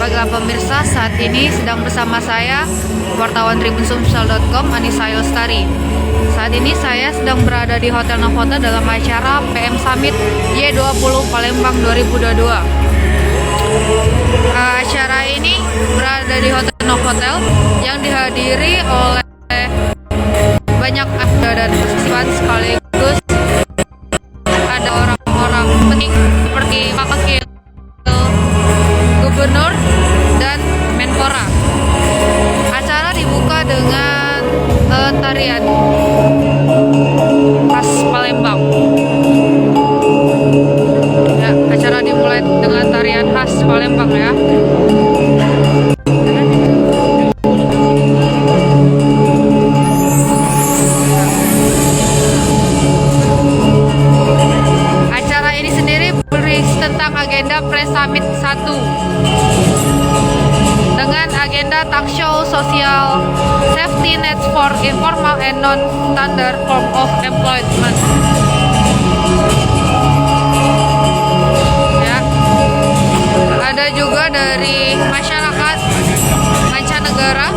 Baiklah pemirsa, saat ini sedang bersama saya wartawan tribunsumsel.com Anissa Yostari. Saat ini saya sedang berada di Hotel Novotel dalam acara PM Summit Y20 Palembang 2022. Acara ini berada di Hotel Novotel yang dihadiri oleh banyak aktor dan siswa, sekaligus ada orang-orang penting seperti Wakil Gubernur dan Menpora. Acara dibuka dengan tarian khas Palembang. Ya, acara dimulai dengan tarian khas Palembang ya. Acara ini sendiri berisi tentang agenda Press Summit 1 dengan agenda talk show sosial safety nets for informal and non-standard form of employment. Ya, ada juga dari masyarakat mancanegara.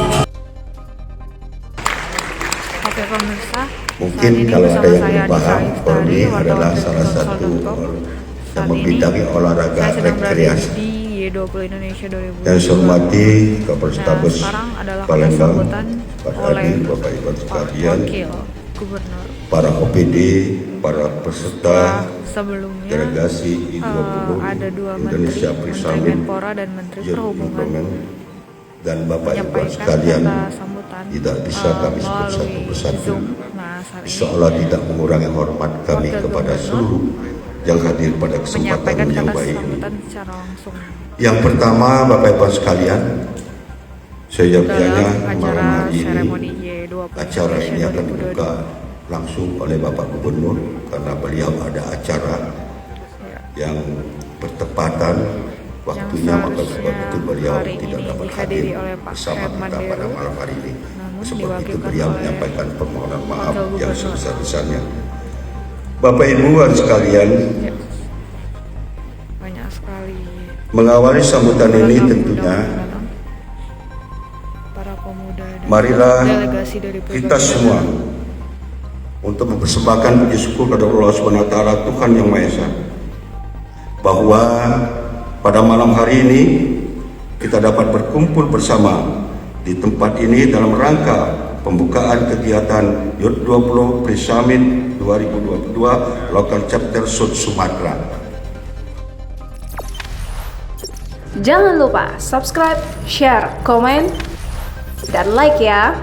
Oke pemirsa, mungkin kalau ada yang belum paham, Polri adalah salah satu yang membidangi olahraga rekreasi. Y20 Indonesia 2022. Yang saya hormati Kapolrestabes Palembang, Pak Adi, Bapak Ibu sekalian, para OPD, para peserta delegasi I20 ada dua Indonesia Menteri Summit Menpora dan Menteri Perhubungan dan Bapak Ibu sekalian, tidak bisa kami sebut satu persatu, seolah tidak mengurangi hormat kami kepada seluruh yang hadir pada kesempatan yang baik ini. Yang pertama, Bapak Ibu sekalian, seyogyanya malam hari ini acara ini akan dibuka langsung oleh Bapak Gubernur karena beliau ada acara yang bertepatan waktunya, maka sebab itu beliau tidak dapat hadir bersama kita pada malam hari ini. Sebab itu beliau menyampaikan permohonan maaf yang sebesar-besarnya. Bapak Ibu sekalian, banyak sekali mengawali sambutan ini tentunya, para pemuda dan marilah delegasi dari kita semua untuk mempersembahkan puji syukur kepada Allah SWT, Tuhan Yang Maha Esa, bahwa pada malam hari ini kita dapat berkumpul bersama di tempat ini dalam rangka pembukaan kegiatan Y20 Press Summit 2022 Local Chapter South Sumatera. Jangan lupa subscribe, share, komen, dan like ya.